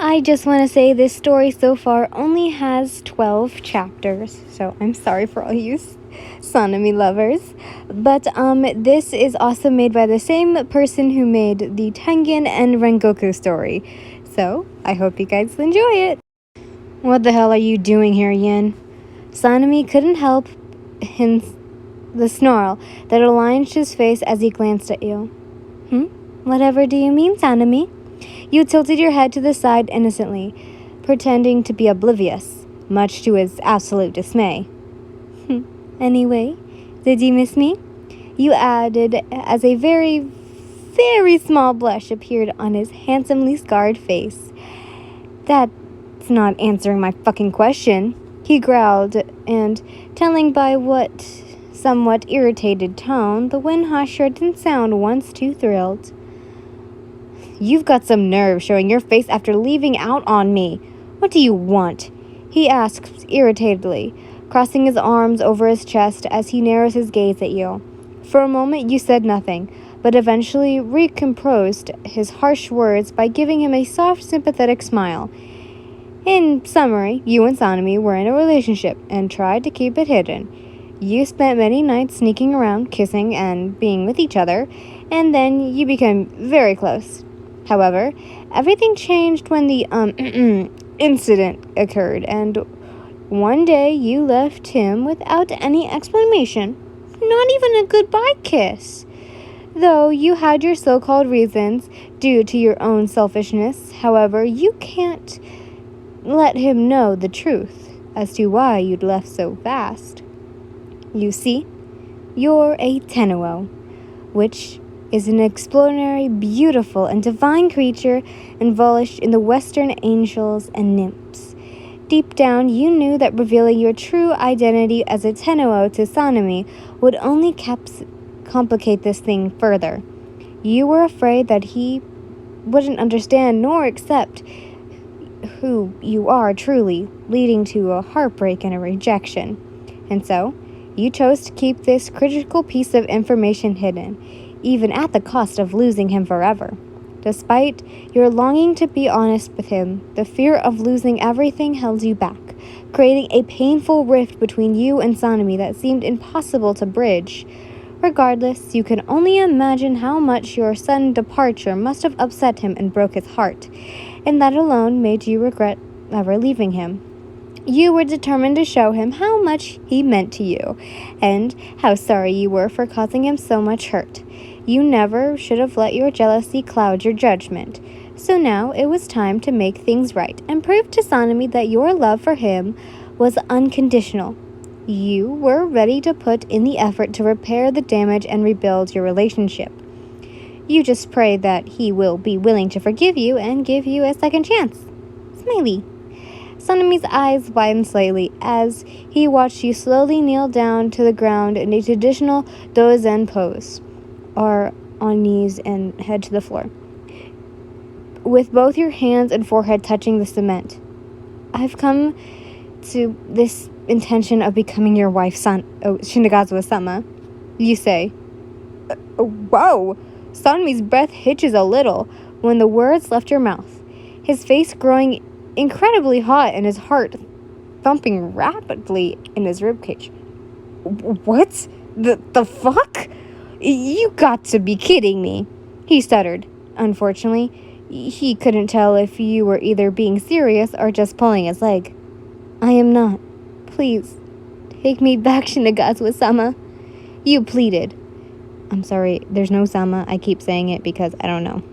I just want to say this story so far only has 12 chapters, so I'm sorry for all you Sanemi lovers. But this is also made by the same person who made the Tengen and Rengoku story. So, I hope you guys enjoy it. What the hell are you doing here, Yin? Sanemi couldn't help the snarl that aligned his face as he glanced at you. Whatever do you mean, Sanemi? You tilted your head to the side innocently, pretending to be oblivious, much to his absolute dismay. Anyway, did you miss me? You added as a very, very small blush appeared on his handsomely scarred face. That's not answering my fucking question, he growled, and telling by what somewhat irritated tone, the Winhusher didn't sound once too thrilled. You've got some nerve showing your face after leaving out on me. What do you want? He asked irritatedly, crossing his arms over his chest as he narrowed his gaze at you. For a moment you said nothing, but eventually recomposed his harsh words by giving him a soft, sympathetic smile. In summary, you and Sanemi were in a relationship and tried to keep it hidden. You spent many nights sneaking around, kissing, and being with each other, and then you became very close. However, everything changed when the incident occurred, and one day you left him without any explanation, not even a goodbye kiss. Though you had your so-called reasons due to your own selfishness, however, you can't let him know the truth as to why you'd left so fast. You see, you're a Tennyo, which is an extraordinary, beautiful, and divine creature embellished in the Western angels and nymphs. Deep down, you knew that revealing your true identity as a Tennyo to Sanemi would only complicate this thing further. You were afraid that he wouldn't understand nor accept who you are truly, leading to a heartbreak and a rejection. And so, you chose to keep this critical piece of information hidden, even at the cost of losing him forever. Despite your longing to be honest with him, the fear of losing everything held you back, creating a painful rift between you and Sanemi that seemed impossible to bridge. Regardless, you can only imagine how much your sudden departure must have upset him and broke his heart, and that alone made you regret ever leaving him. You were determined to show him how much he meant to you, and how sorry you were for causing him so much hurt. You never should have let your jealousy cloud your judgment. So now it was time to make things right and prove to Sanemi that your love for him was unconditional. You were ready to put in the effort to repair the damage and rebuild your relationship. You just pray that he will be willing to forgive you and give you a second chance. Smiley. Sanemi's eyes widened slightly as he watched you slowly kneel down to the ground in a traditional dozen pose, or on knees and head to the floor, with both your hands and forehead touching the cement. I've come to this intention of becoming your wife, Shinazugawa-sama, you say. Whoa! Sanemi's breath hitches a little when the words left your mouth, his face growing incredibly hot and his heart thumping rapidly in his ribcage. What? The fuck? You got to be kidding me, he stuttered. Unfortunately, he couldn't tell if you were either being serious or just pulling his leg. I am not. Please, take me back, Shinazugawa-sama, you pleaded. I'm sorry, there's no Sama. I keep saying it because I don't know.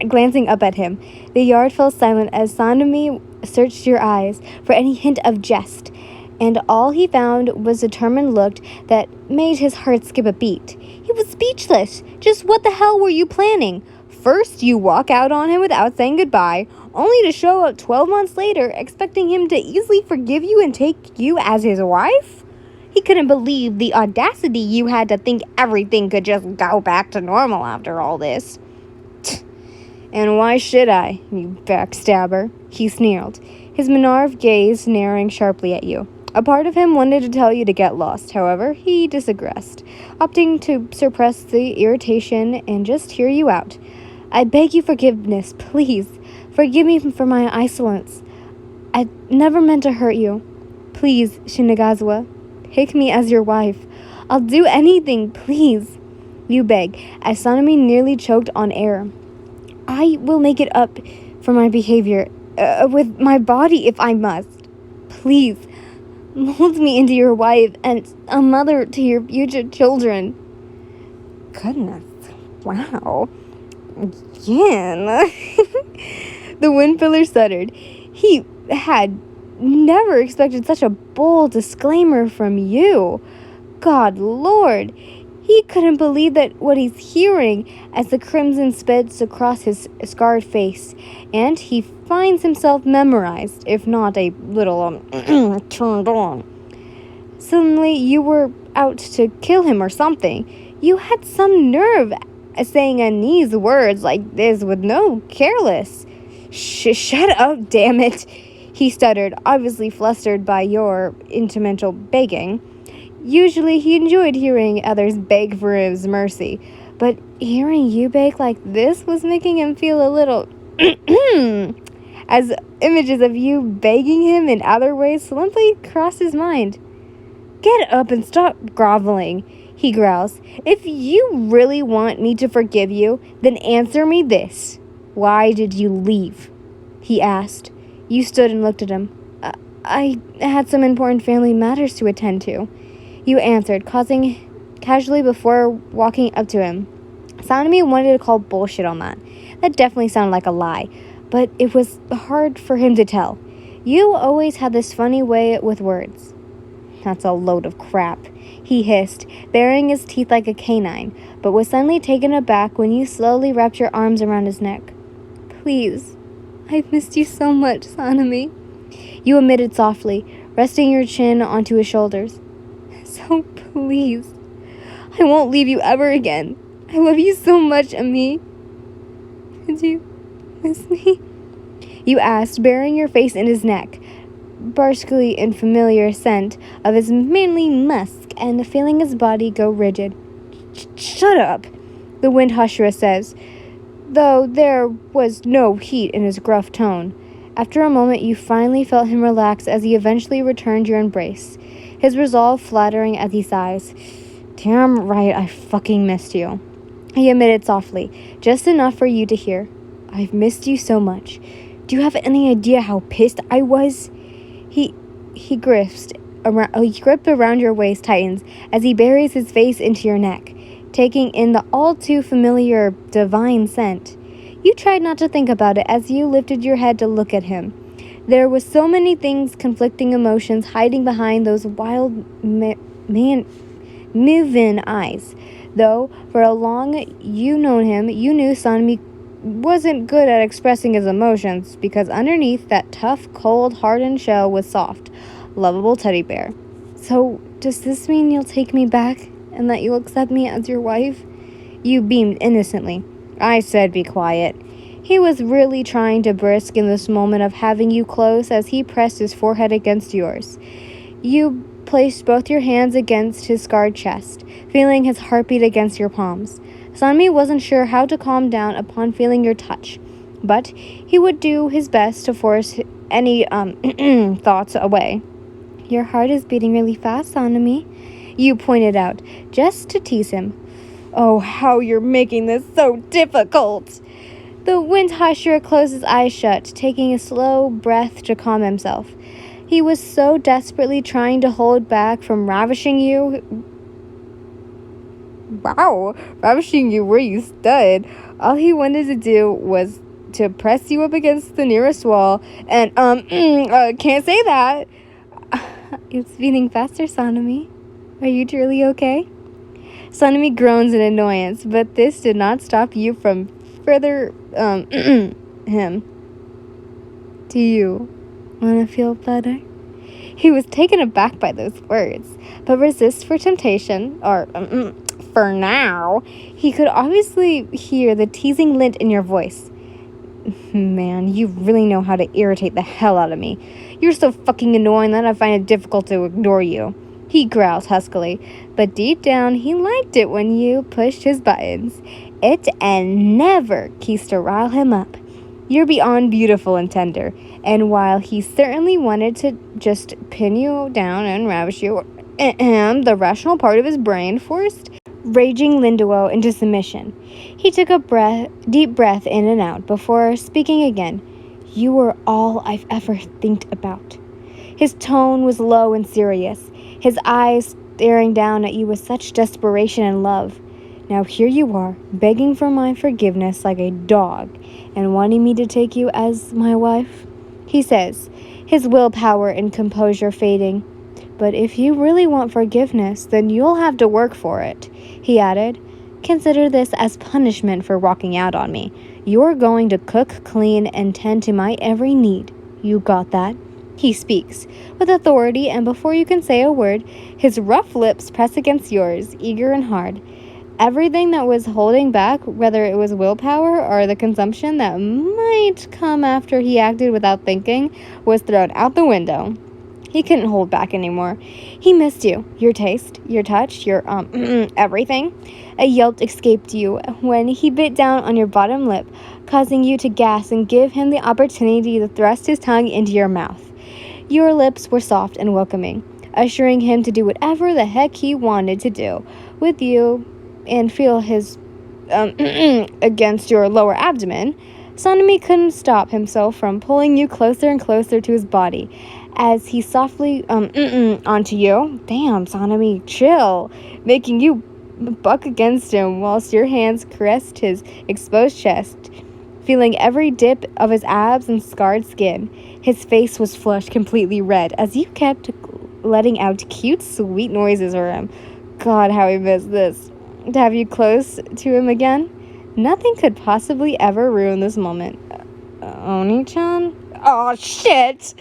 Glancing up at him, the yard fell silent as Sanemi searched your eyes for any hint of jest, and all he found was a determined look that made his heart skip a beat. He was speechless. Just what the hell were you planning? First, you walk out on him without saying goodbye, only to show up 12 months later expecting him to easily forgive you and take you as his wife? He couldn't believe the audacity you had to think everything could just go back to normal after all this. And why should I, you backstabber? He sneered, his Minerve gaze narrowing sharply at you. A part of him wanted to tell you to get lost, however, he digressed, opting to suppress the irritation and just hear you out. I beg you forgiveness, please. Forgive me for my insolence. I never meant to hurt you. Please, Shinazugawa, take me as your wife. I'll do anything, please. You beg, as Sanemi nearly choked on air. I will make it up for my behavior, with my body if I must. Please, mold me into your wife and a mother to your future children. Goodness, wow. Yin. The windpiller stuttered. He had never expected such a bold disclaimer from you. God Lord. He couldn't believe that what he's hearing as the crimson spits across his scarred face, and he finds himself memorized, if not a little turned on. Suddenly, you were out to kill him or something. You had some nerve saying these words like this with no careless. Shut up, damn it, he stuttered, obviously flustered by your intimental begging. Usually he enjoyed hearing others beg for his mercy, but hearing you beg like this was making him feel a little as images of you begging him in other ways suddenly crossed his mind. Get up and stop groveling, he growls. If you really want me to forgive you, then answer me this. Why did you leave? He asked. You stood and looked at him. I had some important family matters to attend to. You answered, casually before walking up to him. Sanemi wanted to call bullshit on that. That definitely sounded like a lie, but it was hard for him to tell. You always had this funny way with words. That's a load of crap, he hissed, baring his teeth like a canine, but was suddenly taken aback when you slowly wrapped your arms around his neck. Please, I've missed you so much, Sanemi. You emitted softly, resting your chin onto his shoulders. So please, I won't leave you ever again. I love you so much, Ami. Did you miss me? You asked, burying your face in his neck, particularly in familiar scent of his manly musk and feeling his body go rigid. Shut up, the wind husher says, though there was no heat in his gruff tone. After a moment, you finally felt him relax as he eventually returned your embrace, his resolve flattering as he sighs. Damn right, I fucking missed you. He admitted softly, just enough for you to hear. I've missed you so much. Do you have any idea how pissed I was? He gripped around your waist tightens as he buries his face into your neck, taking in the all too familiar divine scent. You tried not to think about it as you lifted your head to look at him. There was so many things, conflicting emotions hiding behind those wild moving eyes. Though, for a long you known him, you knew Sanemi wasn't good at expressing his emotions because underneath that tough, cold, hardened shell was soft, lovable teddy bear. So, does this mean you'll take me back and that you'll accept me as your wife? You beamed innocently. I said be quiet. He was really trying to brisk in this moment of having you close as he pressed his forehead against yours. You placed both your hands against his scarred chest, feeling his heartbeat against your palms. Sanemi wasn't sure how to calm down upon feeling your touch, but he would do his best to force any thoughts away. Your heart is beating really fast, Sanemi, you pointed out, just to tease him. Oh, how you're making this so difficult! The wind husher closed his eyes shut, taking a slow breath to calm himself. He was so desperately trying to hold back from ravishing you. Wow, ravishing you where you stood. All he wanted to do was to press you up against the nearest wall and, can't say that. It's beating faster, Sanemi. Are you truly okay? Sanemi groans in annoyance, but this did not stop you from further, him. Do you want to feel better? He was taken aback by those words, but resists for temptation, or, for now. He could obviously hear the teasing glint in your voice. Man, you really know how to irritate the hell out of me. You're so fucking annoying that I find it difficult to ignore you. He growls huskily, but deep down he liked it when you pushed his buttons. It and never ceased to rile him up. You're beyond beautiful and tender, and while he certainly wanted to just pin you down and ravish you, the rational part of his brain forced raging Linduo into submission. He took a deep breath in and out before speaking again. You were all I've ever thinked about. His tone was low and serious, his eyes staring down at you with such desperation and love. Now here you are, begging for my forgiveness like a dog, and wanting me to take you as my wife? He says, his willpower and composure fading. But if you really want forgiveness, then you'll have to work for it, he added. Consider this as punishment for walking out on me. You're going to cook, clean, and tend to my every need. You got that? He speaks with authority, and before you can say a word, his rough lips press against yours, eager and hard. Everything that was holding back, whether it was willpower or the consumption that might come after he acted without thinking, was thrown out the window. He couldn't hold back anymore. He missed you. Your taste, your touch, your, everything. A yelp escaped you when he bit down on your bottom lip, causing you to gasp and give him the opportunity to thrust his tongue into your mouth. Your lips were soft and welcoming, assuring him to do whatever the heck he wanted to do with you and feel his, against your lower abdomen. Sanemi couldn't stop himself from pulling you closer and closer to his body as he softly, onto you. Damn, Sanemi, chill. Making you buck against him whilst your hands caressed his exposed chest, feeling every dip of his abs and scarred skin. His face was flushed completely red as you kept letting out cute, sweet noises for him. God, how he missed this. To have you close to him again? Nothing could possibly ever ruin this moment. Oni-chan? Oh, shit!